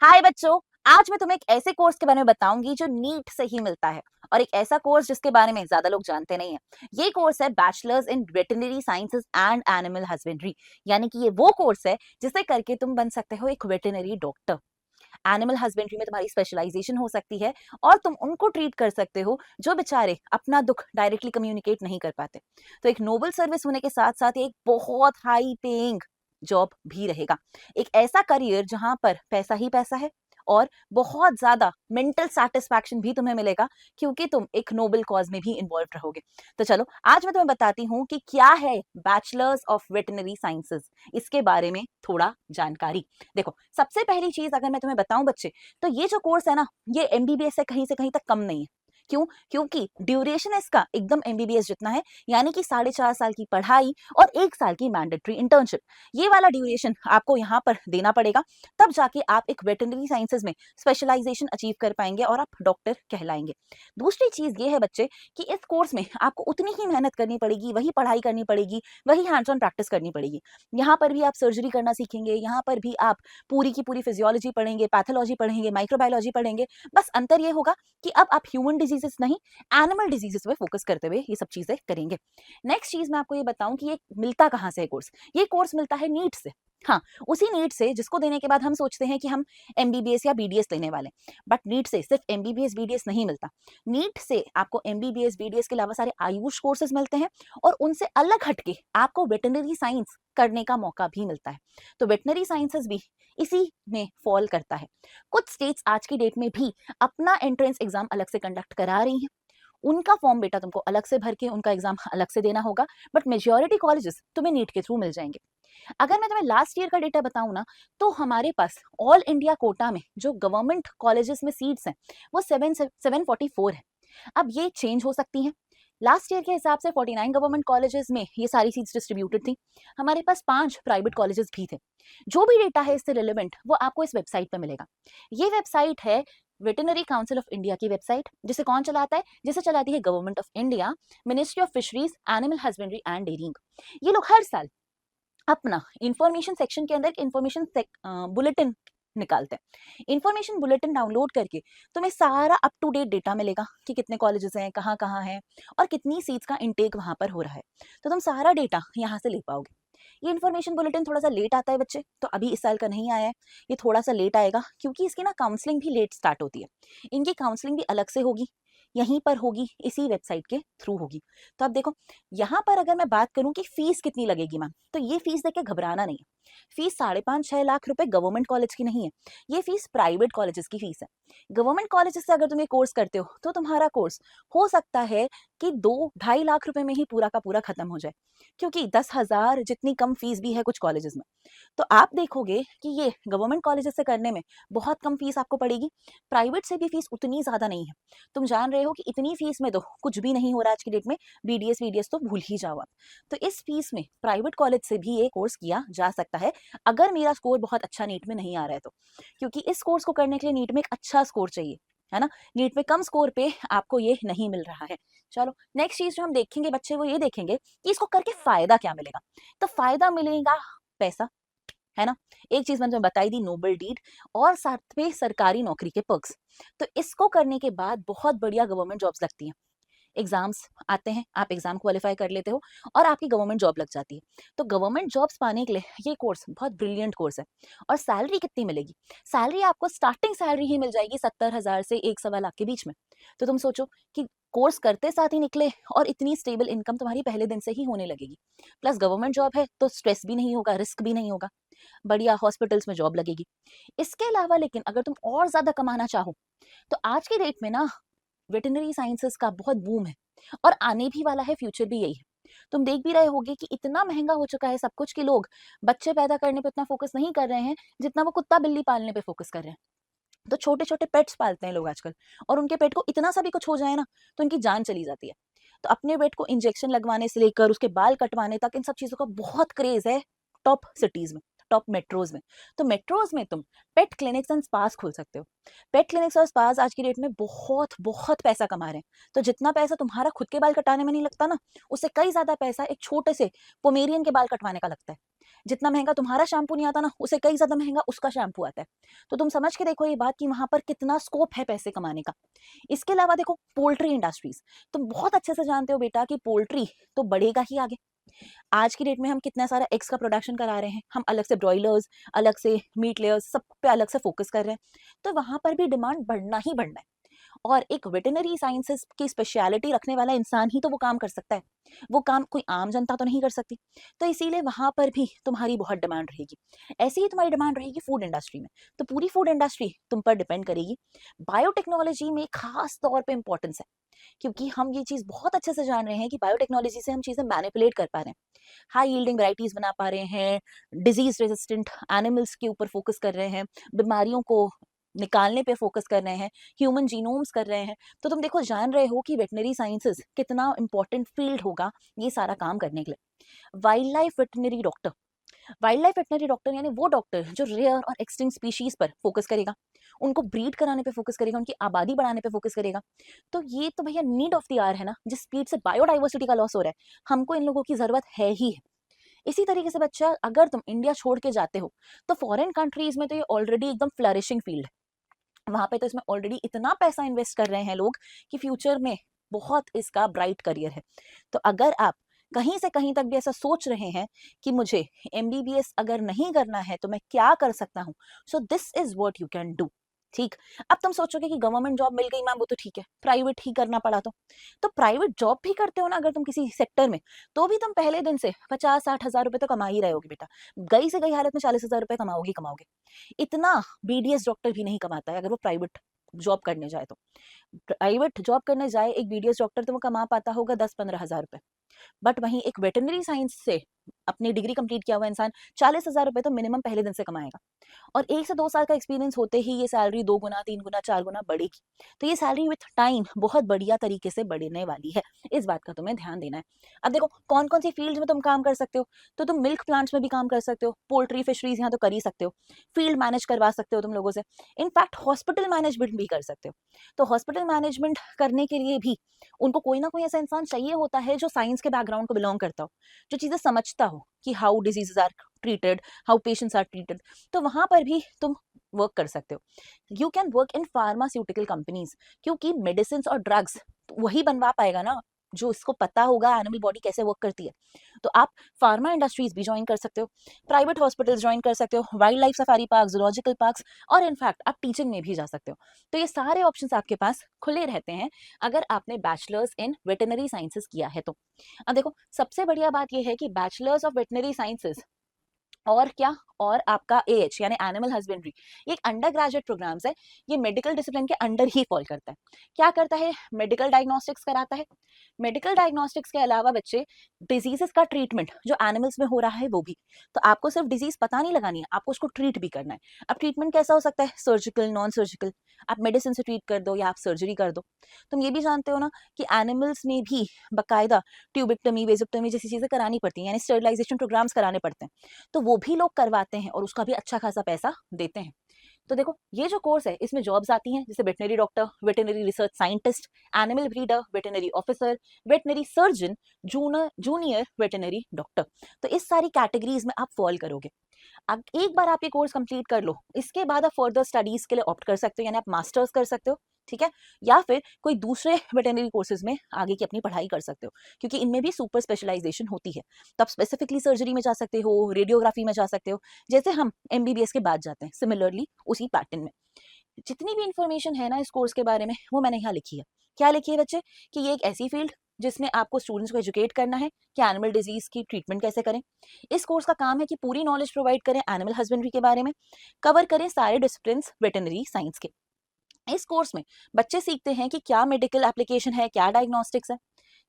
हाय बच्चों, आज मैं तुम्हें एक ऐसे कोर्स के बारे में बताऊंगी जो नीट से ही मिलता है और एक ऐसा कोर्स जिसके बारे में ज्यादा लोग जानते नहीं है। ये कोर्स है bachelors in veterinary sciences and animal husbandry. यानी कि ये वो कोर्स है जिसे करके तुम बन सकते हो एक वेटरनरी डॉक्टर। एनिमल हस्बेंड्री में तुम्हारी स्पेशलाइजेशन हो सकती है और तुम उनको ट्रीट कर सकते हो जो बेचारे अपना दुख डायरेक्टली कम्युनिकेट नहीं कर पाते। तो एक नोबल सर्विस होने के साथ साथ एक बहुत हाई पेइंग जॉब भी रहेगा। एक ऐसा करियर जहां पर पैसा ही पैसा है और बहुत ज्यादा मेंटल सेटिस्फैक्शन भी तुम्हें मिलेगा क्योंकि तुम एक नोबल कॉज में भी इन्वॉल्व रहोगे। तो चलो आज मैं तुम्हें बताती हूँ कि क्या है बैचलर्स ऑफ वेटरनरी साइंसेज, इसके बारे में थोड़ा जानकारी। देखो, सबसे पहली चीज अगर मैं तुम्हें बताऊं बच्चे, तो ये जो कोर्स है ना, ये एमबीबीएस से कहीं से कहीं तक कम नहीं है। क्यों? क्योंकि ड्यूरेशन इसका एकदम एमबीबीएस जितना है, यानी कि 4.5 साल की पढ़ाई और 1 साल की मैंडेटरी इंटर्नशिप। ये वाला ड्यूरेशन आपको यहाँ पर देना पड़ेगा, तब जाके आप एक वेटरनरी साइंसेज में स्पेशलाइजेशन अचीव कर पाएंगे और आप डॉक्टर कहलाएंगे। दूसरी चीज ये है बच्चे कि इस कोर्स में आपको उतनी ही मेहनत करनी पड़ेगी, वही पढ़ाई करनी पड़ेगी, वही हैंड्स ऑन प्रैक्टिस करनी पड़ेगी। यहाँ पर भी आप सर्जरी करना सीखेंगे, यहाँ पर भी आप पूरी की पूरी फिजियोलॉजी पढ़ेंगे, पैथोलॉजी पढ़ेंगे, माइक्रोबायोलॉजी पढ़ेंगे। बस अंतर ये होगा कि अब आप ह्यूमन डिजीजेस नहीं, एनिमल डिजीजेस पे फोकस करते हुए ये सब चीजें करेंगे। नेक्स्ट चीज मैं आपको ये बताऊं कि ये मिलता कहां से है कोर्स। ये कोर्स मिलता है नीट से। हाँ, उसी नीट से जिसको देने के बाद हम सोचते हैं कि हम एमबीबीएस या बीडीएस लेने वाले। बट नीट से सिर्फ एमबीबीएस बीडीएस नहीं मिलता। नीट से आपको एमबीबीएस बीडीएस के अलावा सारे आयुष कोर्सेज मिलते हैं और उनसे अलग हटके आपको वेटरनरी साइंस करने का मौका भी मिलता है। तो वेटरनरी साइंसेस भी इसी में फॉल करता है। कुछ स्टेट्स आज की डेट में भी अपना एंट्रेंस एग्जाम अलग से कंडक्ट करा रही हैं। उनका फॉर्म बेटा तुमको अलग से भर के उनका एग्जाम अलग से देना होगा, बट मेजॉरिटी कॉलेजेस तुम्हें नीट के थ्रू मिल जाएंगे। अगर मैं तुम्हें लास्ट ईयर का डेटा बताऊं ना, तो हमारे पास ऑल इंडिया कोटा में जो गवर्नमेंट कॉलेजेस में सीट्स हैं वो 744 है। अब ये चेंज हो सकती हैं। लास्ट ईयर के हिसाब से 49 गवर्नमेंट कॉलेजेस में ये सारी सीट्स डिस्ट्रीब्यूटेड थी। हमारे पास 5 प्राइवेट कॉलेजेस भी थे। जो भी डेटा है इससे रिलेवेंट वो आपको इस वेबसाइट पर मिलेगा। ये वेबसाइट है वेटरनरी काउंसिल ऑफ इंडिया की वेबसाइट। जिसे कौन चलाता है? जिसे चलाती है government of India, ministry of fisheries, animal husbandry and dairying. ये लोग हर साल अपना इंफॉर्मेशन सेक्शन के अंदर इंफॉर्मेशन बुलेटिन निकालते हैं। इंफॉर्मेशन बुलेटिन डाउनलोड करके तुम्हें सारा अप टू डेट डेटा मिलेगा कि कितने कॉलेजेस हैं, कहाँ कहाँ हैं और कितनी सीट्स का इनटेक वहां पर हो रहा है। तो तुम सारा डेटा यहाँ से ले पाओगे। ये इन्फॉर्मेशन बुलेटिन थोड़ा सा लेट आता है बच्चे, तो अभी इस साल का नहीं आया है। ये थोड़ा सा लेट आएगा क्योंकि इसकी ना काउंसलिंग भी लेट स्टार्ट होती है। इनकी काउंसलिंग भी अलग से होगी, यहीं पर होगी, इसी वेबसाइट के थ्रू होगी। तो अब देखो, यहाँ पर अगर मैं बात करूं कि फीस कितनी लगेगी मैम, तो ये फीस देख के घबराना नहीं है। फीस 5.5-6 लाख रुपए गवर्नमेंट कॉलेज की नहीं है। ये फीस प्राइवेट कॉलेजेस की फीस है। गवर्नमेंट कॉलेजेस से अगर तुम ये कोर्स करते हो तो तुम्हारा कोर्स हो सकता है कि 2-2.5 लाख रुपए में ही पूरा का पूरा खत्म हो जाए, क्योंकि 10,000 जितनी कम फीस भी है कुछ कॉलेजेस में। तो आप देखोगे कि ये गवर्नमेंट कॉलेजेस से करने में बहुत कम फीस आपको पड़ेगी। प्राइवेट से भी फीस उतनी ज्यादा नहीं है। तुम जान रहे हो कि इतनी फीस में तो कुछ भी नहीं हो रहा आज की डेट में। बीडीएस वीडीएस तो भूल ही जाओ आप। तो इस फीस में प्राइवेट कॉलेज से भी ये कोर्स किया जा सकता है, अगर मेरा स्कोर बहुत अच्छा नीट में नहीं आ रहा है तो। क्योंकि इस कोर्स को करने के लिए नीट में एक अच्छा स्कोर चाहिए, है ना। नीट में कम स्कोर पे आपको ये नहीं मिल रहा है। चलो, नेक्स्ट चीज जो हम देखेंगे बच्चे वो ये देखेंगे कि इसको करके फायदा क्या मिलेगा। तो फायदा मिलेगा पैसा, है ना। एक चीज मैंने बताई दी, नोबल डीड, और साथ में सरकारी नौकरी के पर्क्स। तो इसको करने के बाद बहुत बढ़िया गवर्नमेंट जॉब्स लगती हैं। एग्जाम्स आते हैं, आप एग्जाम क्वालिफाई कर लेते हो और आपकी गवर्नमेंट जॉब लग जाती है। तो गवर्नमेंट जॉब्स पाने के लिए ये कोर्स बहुत ब्रिलियंट कोर्स है। और सैलरी कितनी मिलेगी? सैलरी आपको स्टार्टिंग सैलरी ही मिल जाएगी 70,000 से 1 सवा लाख के बीच में। तो तुम सोचो कि कोर्स करते साथ ही निकले और इतनी स्टेबल इनकम तुम्हारी पहले दिन से ही होने लगेगी। प्लस गवर्नमेंट जॉब है तो स्ट्रेस भी नहीं होगा, रिस्क भी नहीं होगा, बढ़िया हॉस्पिटल्स में जॉब लगेगी। इसके अलावा लेकिन अगर तुम और ज्यादा कमाना चाहो तो आज के डेट में ना वेटरनरी साइंसेस का बहुत बूम है और आने भी वाला है, फ्यूचर भी यही है। तुम देख भी रहे होगे कि इतना महंगा हो चुका है सब कुछ कि लोग बच्चे पैदा करने पे उतना फोकस नहीं कर रहे हैं जितना वो कुत्ता बिल्ली पालने पे फोकस कर रहे हैं। तो छोटे छोटे पेट्स पालते हैं लोग आजकल, और उनके पेट को इतना सा भी कुछ हो जाए ना तो उनकी जान चली जाती है। तो अपने पेट को इंजेक्शन लगवाने से लेकर उसके बाल कटवाने तक इन सब चीजों का बहुत क्रेज है टॉप सिटीज में। टॉप मेट्रोज में। तो मेट्रोज में तुम पेट क्लिनिक्स एंड स्पास खोल सकते हो। पेट क्लिनिक्स और स्पास आज की डेट में बहुत बहुत पैसा कमा रहे हैं। तो जितना पैसा तुम्हारा खुद के बाल कटाने में नहीं लगता ना, उससे कई ज्यादा पैसा एक छोटे से पोमेरियन के बाल कटवाने का लगता है। जितना महंगा तुम्हारा शैम्पू नहीं आता ना, उससे कई ज्यादा महंगा उसका शैम्पू आता है। तो तुम समझ के देखो ये बात कि वहां पर कितना स्कोप है पैसे कमाने का। इसके अलावा देखो पोल्ट्री इंडस्ट्रीज, तुम बहुत अच्छे से जानते हो बेटा कि पोल्ट्री तो बढ़ेगा ही आगे। आज की डेट में हम कितना सारा एग्स का प्रोडक्शन करा रहे हैं, हम अलग से ब्रॉयलर्स, अलग से मीट लेयर्स, सब पे अलग से फोकस कर रहे हैं। तो वहां पर भी डिमांड बढ़ना ही बढ़ना है। और एक वेटरनरी साइंसेस की स्पेशलिटी रखने वाला इंसान ही तो वो काम कर सकता है। वो काम कोई आम जनता तो नहीं कर सकती। तो इसीलिए वहां पर भी तुम्हारी बहुत डिमांड रहेगी। ऐसी ही तुम्हारी डिमांड रहेगी फूड इंडस्ट्री में। तो पूरी फूड इंडस्ट्री तुम पर डिपेंड करेगी। बायोटेक्नोलॉजी में खास तौर पे इंपॉर्टेंस है, क्योंकि हम ये चीज बहुत अच्छे से जान रहे हैं कि बायोटेक्नोलॉजी से हम चीजें मैनिपुलेट कर पा रहे हैं, हाई यील्डिंग वैरायटीज बना पा रहे हैं, डिजीज रेजिस्टेंट एनिमल्स के ऊपर फोकस कर रहे हैं, बीमारियों को निकालने पे फोकस कर रहे हैं, ह्यूमन जीनोम्स कर रहे हैं। तो तुम देखो जान रहे हो कि वेटनरी साइंसेस कितना इंपॉर्टेंट फील्ड होगा ये सारा काम करने के लिए। Wild life veterinary doctor, wild life veterinary doctor यानी वो डॉक्टर जो रेयर और एक्सटिंक्ट स्पीशीज पर फोकस करेगा, उनको ब्रीड कराने पे फोकस करेगा, उनकी आबादी बढ़ाने पे फोकस करेगा। तो ये तो भैया नीड ऑफ द आवर है ना, जिस स्पीड से बायोडाइवर्सिटी का लॉस हो रहा है, हमको इन लोगों की जरूरत है ही है। इसी तरीके से बच्चा, अगर तुम इंडिया छोड़ के जाते हो तो फॉरेन कंट्रीज में तो ये ऑलरेडी एकदम फ्लरिशिंग फील्ड है। वहां पे तो इसमें ऑलरेडी इतना पैसा इन्वेस्ट कर रहे हैं लोग कि फ्यूचर में बहुत इसका ब्राइट करियर है। तो अगर आप कहीं से कहीं तक भी ऐसा सोच रहे हैं कि मुझे एमबीबीएस अगर नहीं करना है तो मैं क्या कर सकता हूँ, सो this is what you can do. ठीक। अब तुम सोचोगे कि गवर्नमेंट जॉब मिल गई मैम, वो तो ठीक है, प्राइवेट ही करना पड़ा तो प्राइवेट जॉब भी करते हो ना अगर तुम किसी सेक्टर में, तो भी तुम पहले दिन से 50-60 हजार रुपए तो कमा ही रहे होगे बेटा। गई से गई हालत में 40 हजार रुपए कमाओगे कमाओगे। इतना बीडीएस डॉक्टर भी नहीं कमाता है अगर वो प्राइवेट जॉब करने जाए तो। प्राइवेट जॉब करने जाए एक बीडीएस डॉक्टर तो वो कमा पाता होगा 10-15 हजार रुपए। बट वहीं एक वेटरनरी साइंस से अपनी डिग्री कंप्लीट किया हुआ इंसान 40 हजार रुपए तो मिनिमम पहले दिन से कमाएगा। और 1 से 2 साल का एक्सपीरियंस होते ही ये सैलरी 2 गुना 3 गुना 4 गुना बढ़ेगी। तो ये सैलरी विथ टाइम बहुत बढ़िया तरीके से बढ़ने वाली है। इस बात का तुम्हें ध्यान देना है। अब देखो कौन कौन सी फील्ड में तुम काम कर सकते हो। तो तुम मिल्क प्लांट्स में भी काम कर सकते हो, पोल्ट्री फिशरीज यहाँ तो कर ही सकते हो, फील्ड मैनेज करवा सकते हो तुम लोगों से। इनफैक्ट हॉस्पिटल मैनेजमेंट भी कर सकते हो। तो हॉस्पिटल मैनेजमेंट करने के लिए भी उनको कोई ना कोई ऐसा इंसान चाहिए होता है जो साइंस के बैकग्राउंड को बिलोंग करता हो, जो चीजें समझता हो कि how diseases are treated, how patients are treated. तो वहां पर भी तुम वर्क कर सकते हो। You can work in pharmaceutical companies, क्योंकि मेडिसिन और ड्रग्स वही बनवा पाएगा ना जो इसको पता होगा एनिमल बॉडी कैसे वर्क करती है। तो आप फार्मा इंडस्ट्रीज भी ज्वाइन कर सकते हो, प्राइवेट हॉस्पिटल्स ज्वाइन कर सकते हो, wild life safari park, zoological parks, और इनफैक्ट आप टीचिंग में भी जा सकते हो। तो ये सारे ऑप्शंस आपके पास खुले रहते हैं अगर आपने बैचलर्स इन वेटनरी साइंसेस किया है तो। अब देखो सबसे बढ़िया बात यह है कि बैचलर्स ऑफ वेटनरी साइंसेस और क्या, और आपका एएच यानी एनिमल हस्बेंड्री, ये एक अंडर ग्रेजुएट प्रोग्राम्स है। ये मेडिकल डिसिप्लिन के अंडर ही फॉल करता है। क्या करता है, मेडिकल डायग्नोस्टिक्स कराता है। मेडिकल डायग्नोस्टिक्स के अलावा बच्चे डिजीजेस का ट्रीटमेंट जो एनिमल्स में हो रहा है वो भी। तो आपको सिर्फ डिजीज पता नहीं लगानी है, आपको उसको ट्रीट भी करना है। अब ट्रीटमेंट कैसा हो सकता है, सर्जिकल, नॉन सर्जिकल, आप मेडिसिन से ट्रीट कर दो या आप सर्जरी कर दो। तुम ये भी जानते हो ना कि एनिमल्स में भी बाकायदा ट्यूबिक्टमी, वेजिक्टमी जैसी चीजें करानी पड़ती हैं, यानी स्टरलाइजेशन प्रोग्राम्स कराने पड़ते हैं। तो वो भी लोग करवाते हैं और उसका भी अच्छा खासा पैसा देते हैं। तो देखो ये जो कोर्स है इसमें जॉब्स आती हैं जैसे veterinary doctor, veterinary research scientist, animal breeder, veterinary officer, veterinary surgeon, junior veterinary doctor. तो इस सारी कैटेगरीज में आप फॉल करोगे। अब एक बार आप ये कोर्स कंप्लीट कर लो, इसके बाद आप फर्दर स्टडीज के लिए ऑप्ट कर सकते हो, यानी आप मास्टर्स कर सकते हो, ठीक है, या फिर कोई दूसरे वेटरनरी कोर्सेज में आगे की अपनी पढ़ाई कर सकते हो, क्योंकि इनमें भी सुपर स्पेशलाइजेशन होती है। तो आप स्पेसिफिकली सर्जरी में जा सकते हो, रेडियोग्राफी में जा सकते हो, जैसे हम एमबीबीएस के बाद जाते हैं, सिमिलरली उसी पैटर्न में। जितनी भी इंफॉर्मेशन है ना इस कोर्स के बारे में वो मैंने यहाँ लिखी है। क्या लिखी है बच्चे, कि ये एक ऐसी फील्ड जिसमें आपको स्टूडेंट्स को एजुकेट करना है कि एनिमल डिजीज की ट्रीटमेंट कैसे करें। इस कोर्स का काम है कि पूरी नॉलेज प्रोवाइड करें एनिमल हस्बेंड्री के बारे में, कवर करें सारे डिसिप्लिन वेटनरी साइंस के। इस कोर्स में बच्चे सीखते हैं कि क्या मेडिकल एप्लीकेशन है, क्या डायग्नोस्टिक्स है,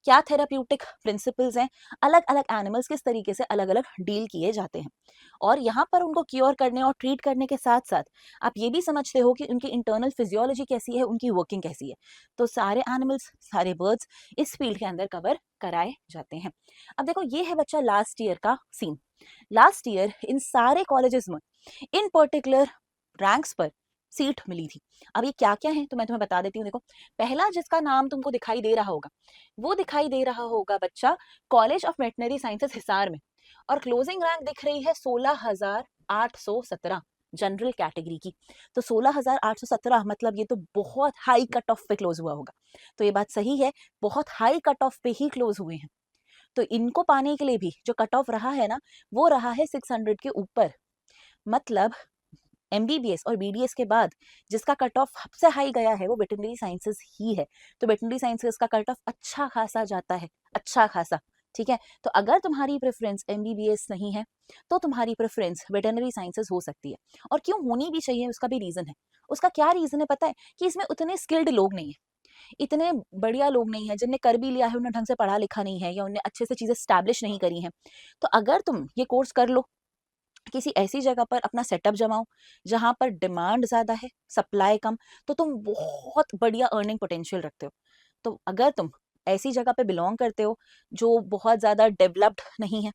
क्या थेराप्यूटिक प्रिंसिपल्स हैं, अलग अलग एनिमल्स किस तरीके से अलग अलग डील किए जाते हैं, और यहाँ पर उनको क्योर करने और ट्रीट करने के साथ साथ आप ये भी समझते हो कि उनकी इंटरनल फिजियोलॉजी कैसी है, उनकी वर्किंग कैसी है। तो सारे एनिमल्स, सारे बर्ड्स इस फील्ड के अंदर कवर कराए जाते हैं। अब देखो ये है बच्चा लास्ट ईयर का सीन। लास्ट ईयर इन सारे कॉलेजेस में इन पर्टिकुलर रैंक्स पर सीट मिली थी। अब ये क्या क्या है तो मैं तुम्हें बता देती हूँ। देखो, पहला जिसका नाम तुमको दिखाई दे रहा होगा, वो दिखाई दे रहा होगा बच्चा college of veterinary sciences Hisar में, और क्लोजिंग रैंक दिख रही है 16,817 जनरल कैटेगरी की। तो 16,817 मतलब ये तो बहुत हाई कट ऑफ पे क्लोज हुआ होगा। तो ये बात सही है, बहुत हाई कट ऑफ पे ही क्लोज हुए हैं। तो इनको पाने के लिए भी जो कट ऑफ रहा है ना, वो रहा है 600 के ऊपर। मतलब एमबीबीएस और बीडीएस के बाद जिसका कट ऑफ सबसे हाई गया है वो वेटरनरी साइंसेस ही है। तो वेटरनरी साइंसेस का कट ऑफ अच्छा खासा जाता है, अच्छा खासा। ठीक है, तो अगर तुम्हारी प्रेफरेंस एमबीबीएस नहीं है तो तुम्हारी प्रेफरेंस वेटरनरी साइंसेस हो सकती है। और क्यों होनी भी चाहिए, उसका भी रीजन है। उसका क्या रीजन है पता है? कि इसमें उतने स्किल्ड लोग नहीं है, इतने बढ़िया लोग नहीं है, जिनने कर भी लिया है उन्हें ढंग से पढ़ा लिखा नहीं है, या उन्हें अच्छे से चीजें स्टैब्लिश नहीं करी हैं। तो अगर तुम ये कोर्स कर लो, किसी ऐसी जगह पर अपना सेटअप जमाओ जहां पर डिमांड ज्यादा है, सप्लाई कम, तो तुम बहुत बढ़िया अर्निंग पोटेंशियल रखते हो। तो अगर तुम ऐसी जगह पे बिलोंग करते हो जो बहुत ज्यादा डेवलप्ड नहीं है,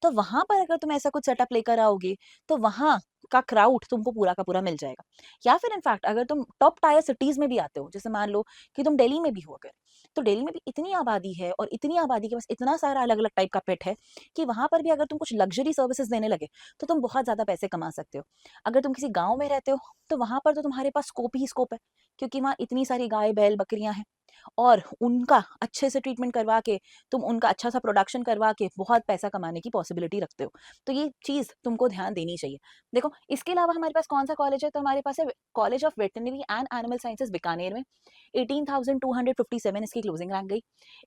तो वहां पर अगर तुम ऐसा कुछ सेटअप लेकर आओगे तो वहां का क्राउड तुमको पूरा का पूरा मिल जाएगा। या फिर इनफैक्ट अगर तुम टॉप टायर सिटीज में भी आते हो, जैसे मान लो कि तुम दिल्ली में भी हो अगर, तो दिल्ली में भी इतनी आबादी है और इतनी आबादी के पास इतना सारा अलग अलग टाइप का पेट है कि वहां पर भी अगर तुम कुछ लग्जरी सर्विसेज देने लगे तो तुम बहुत ज्यादा पैसे कमा सकते हो। अगर तुम किसी गाँव में रहते हो तो वहां पर तो तुम्हारे पास स्कोप ही स्कोप है, क्योंकि वहाँ इतनी सारी गाय बैल बकरियां हैं, और उनका अच्छे से ट्रीटमेंट करवा के तुम उनका अच्छा सा प्रोडक्शन करवा के बहुत पैसा कमाने की पॉसिबिलिटी रखते हो। तो ये चीज तुमको ध्यान देनी चाहिए। देखो, इसके अलावा हमारे पास कौन सा कॉलेज है, तो हमारे पास है college of veterinary and animal sciences Bikaner में, 18,257 इसकी क्लोजिंग रैंक गई।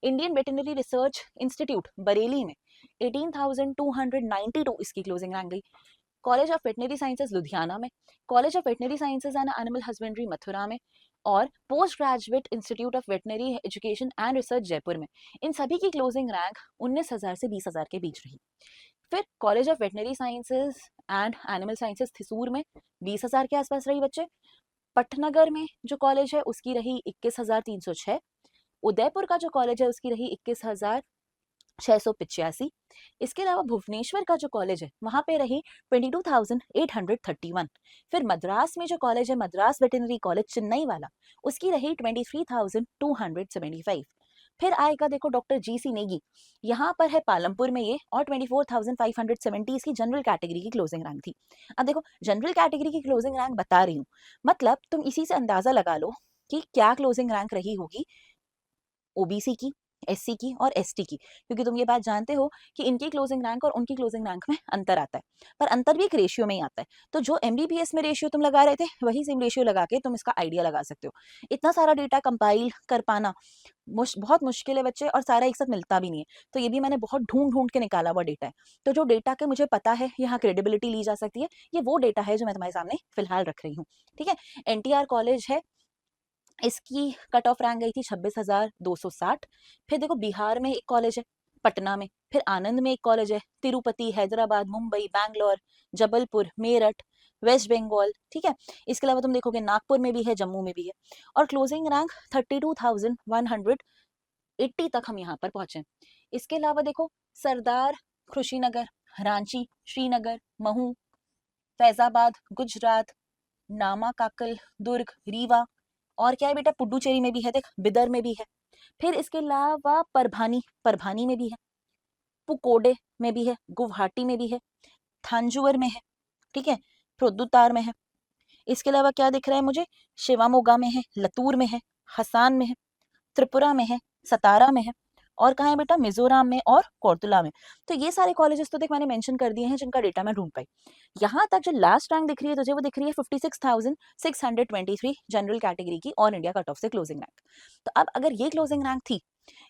Indian veterinary research institute Bareilly में 18,292 इसकी क्लोजिंग रैंक गई। College of veterinary sciences Ludhiana में, college of veterinary sciences and animal husbandry Mathura में, और post graduate institute of veterinary education and research Jaipur में। इन सभी की क्लोजिंग रैंक 19,000 से 20,000 के बीच रही। फिर college of veterinary sciences and animal sciences Thrissur में 20,000 के आसपास रही बच्चे। पटनगर में जो कॉलेज है उसकी रही 21,306। उदयपुर का जो कॉलेज है उसकी रही 21,685। इसके अलावा भुवनेश्वर का जो कॉलेज है वहां पे रही 22,831। फिर मद्रास में जो कॉलेज है, मद्रास वेटरनरी कॉलेज चेन्नई वाला, उसकी रही 23,275। फिर आएगा देखो डॉक्टर जीसी नेगी, यहाँ पर है पालमपुर में ये, और 24,570 इसकी जनरल कैटेगरी की क्लोजिंग रैंक थी। अब देखो, जनरल कैटेगरी की क्लोजिंग रैंक बता रही हूँ, मतलब तुम इसी से अंदाजा लगा लो कि क्या क्लोजिंग रैंक रही होगी ओबीसी की, एससी की और एसटी की, क्योंकि तुम ये बात जानते हो कि इनकी क्लोजिंग रैंक और उनकी क्लोजिंग रैंक में अंतर आता है, पर अंतर भी एक रेशियो में ही आता है। तो जो एमबीबीएस में रेशियो तुम लगा रहे थे वही सेम रेशियो लगा के तुम इसका आइडिया लगा सकते हो। इतना सारा डेटा कंपाइल कर पाना बहुत मुश्किल है बच्चे, और सारा एक साथ मिलता भी नहीं है। तो ये भी मैंने बहुत ढूंढ ढूंढ के निकाला हुआ डेटा है। तो जो डेटा के मुझे पता है यहाँ क्रेडिबिलिटी ली जा सकती है, ये वो डेटा है जो मैं तुम्हारे सामने फिलहाल रख रही हूँ। ठीक है, एनटीआर कॉलेज है, इसकी कट ऑफ रैंक गई थी 26,260। फिर देखो बिहार में एक कॉलेज है पटना में, फिर आनंद में एक कॉलेज है, तिरुपति, हैदराबाद, मुंबई, बैंगलोर, जबलपुर, मेरठ, वेस्ट बंगाल। ठीक है, इसके अलावा तुम देखोगे नागपुर में भी है, जम्मू में भी है, और क्लोजिंग रैंक 32,180 तक हम यहाँ पर पहुंचे। इसके अलावा देखो सरदार, खुशीनगर, रांची, श्रीनगर, महू, फैजाबाद, गुजरात, नामा काकल, दुर्ग, रीवा, और क्या है बेटा, पुडुचेरी में भी है, देख बिदर में भी है। फिर इसके अलावा परभानी, परभानी में भी है, पुकोडे में भी है, गुवाहाटी में भी है, थांजुवर में है, ठीक है, प्रोद्दुतार में है। इसके अलावा क्या दिख रहा है मुझे, शिवामोगा में है, लतूर में है, हसान में है, त्रिपुरा में है, सतारा में है, और कहाँ है बेटा, मिजोरम में और कोरतुला में। तो ये सारे कॉलेजेस तो देख मैंने मेंशन कर दिए हैं जिनका डेटा मैं ढूंढ पाई। यहाँ तक जो लास्ट रैंक दिख रही है तुझे, वो दिख रही है 56,623 जनरल कैटेगरी की, ऑल इंडिया कट ऑफ से क्लोजिंग रैंक। तो अब अगर ये क्लोजिंग रैंक थी,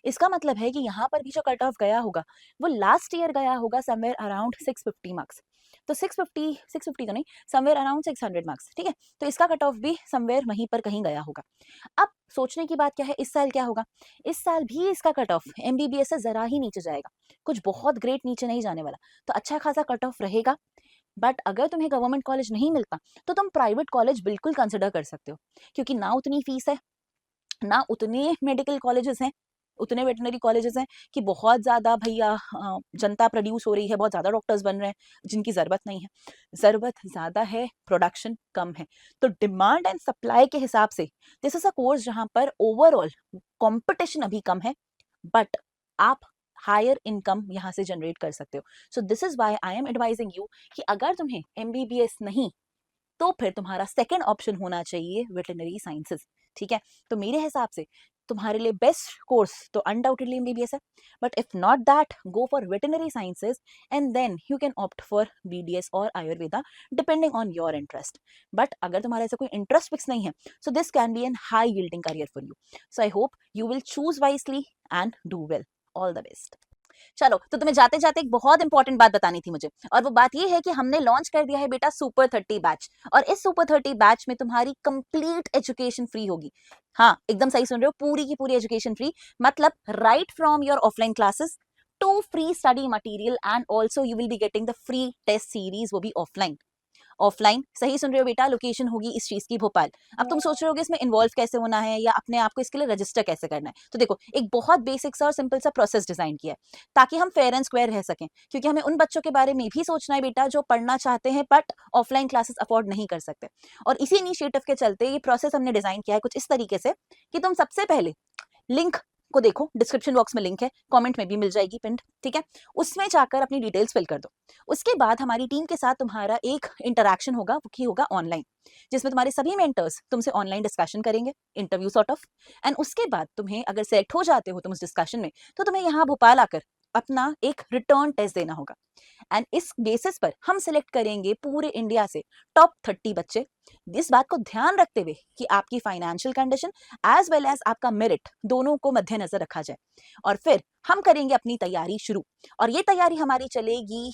इसका मतलब है कि यहाँ पर भी जो कट ऑफ गया होगा वो लास्ट ईयर गया होगा समवेयर अराउंड 650 मार्क्स। तो 650 तो नहीं, समवेयर अराउंड 600 मार्क्स, ठीक है। तो इसका कट ऑफ भी समवेयर वहीं पर कहीं गया होगा। अब सोचने की बात क्या है, इस साल क्या होगा? इस साल भी इसका कट ऑफ एमबीबीएस से जरा ही नीचे जाएगा, कुछ बहुत ग्रेट नीचे नहीं जाने वाला, तो अच्छा खासा कट ऑफ रहेगा। बट अगर तुम्हें गवर्नमेंट कॉलेज नहीं मिलता तो तुम प्राइवेट कॉलेज बिल्कुल कंसिडर कर सकते हो, क्योंकि ना उतनी फीस है, ना उतने मेडिकल कॉलेजेस हैं, उतने वेटनरी कॉलेजेस हैं कि बहुत ज़्यादा भैया जनता प्रोड्यूस हो रही है, बहुत ज़्यादा डॉक्टर्स बन रहे हैं जिनकी ज़रूरत नहीं है। ज़रूरत ज़्यादा है, प्रोडक्शन कम है। तो डिमांड एंड सप्लाई के हिसाब से दिस इज अ कोर्स जहाँ पर ओवरऑल कंपटीशन अभी कम है, बट आप हायर इनकम यहाँ से जनरेट कर सकते हो। So this is why I am advising you कि अगर तुम्हें एमबीबीएस नहीं तो फिर तुम्हारा सेकंड ऑप्शन होना चाहिए वेटरनरी साइंसेस, ठीक है। तो मेरे हिसाब से तुम्हारे लिए बेस्ट कोर्स तो अनडाउटेडली एमबीबीएस है, but if not that go for veterinary sciences and then you can opt for BDS और Ayurveda depending on your interest. But अगर तुम्हारा ऐसा कोई इंटरेस्ट फिक्स नहीं है, so this can be an high yielding career for you. So I hope you will choose wisely and do well. All the best. चलो, तो तुम्हें जाते जाते एक बहुत इंपॉर्टेंट बात बतानी थी मुझे, और वो बात ये है कि हमने लॉन्च कर दिया है बेटा सुपर 30 बैच, और इस सुपर 30 बैच में तुम्हारी कंप्लीट एजुकेशन फ्री होगी। हाँ, एकदम सही सुन रहे हो, पूरी की पूरी एजुकेशन फ्री, मतलब right from your offline classes to free study material, and also you will be getting the free test series, वो भी ऑफलाइन। ऑफलाइन, सही सुन रहे हो बेटा, लोकेशन होगी इस चीज की भोपाल। अब तुम सोच रहे होगे इसमें इन्वॉल्व कैसे होना है या अपने आप को इसके लिए रजिस्टर कैसे करना है, तो देखो एक बहुत बेसिक सा और सिंपल सा प्रोसेस डिजाइन किया है ताकि हम फेयर एंड स्क्वायर रह सकें, क्योंकि हमें उन बच्चों के बारे में भी सोचना है बेटा जो पढ़ना चाहते हैं बट ऑफलाइन क्लासेस अफोर्ड नहीं कर सकते। और इसी इनिशिएटिव के चलते ये प्रोसेस हमने डिजाइन किया है कुछ इस तरीके से कि तुम सबसे पहले लिंक को देखो, डिस्क्रिप्शन बॉक्स में लिंक है, कमेंट में भी मिल जाएगी पिंड, ठीक है। उसमें जाकर अपनी डिटेल्स फिल कर दो। उसके बाद हमारी टीम के साथ तुम्हारा एक इंटरेक्शन होगा, वो की होगा ऑनलाइन, जिसमें तुम्हारे सभी मेंटर्स तुमसे ऑनलाइन डिस्कशन करेंगे, इंटरव्यू सॉर्ट ऑफ। एंड उसके बाद तुम्हें अगर सेलेक्ट हो जाते हो तुम उस डिस्कशन में, तो तुम्हें यहाँ भोपाल आकर अपना एक रिटर्न टेस्ट देना होगा। एंड इस बेसिस पर हम सिलेक्ट करेंगे पूरे इंडिया से टॉप 30 बच्चे, इस बात को ध्यान रखते हुए कि आपकी financial condition as well as आपका मेरिट दोनों को मद्देनजर रखा जाए। और फिर हम करेंगे अपनी तैयारी शुरू, और ये तैयारी हमारी चलेगी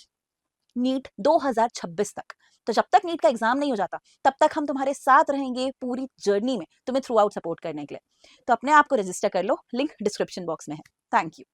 नीट 2026 तक। तो जब तक नीट का एग्जाम नहीं हो जाता तब तक हम तुम्हारे साथ रहेंगे पूरी जर्नी में, तुम्हें थ्रू आउट सपोर्ट करने के लिए। तो अपने आप को रजिस्टर कर लो, लिंक डिस्क्रिप्शन बॉक्स में है। Thank you.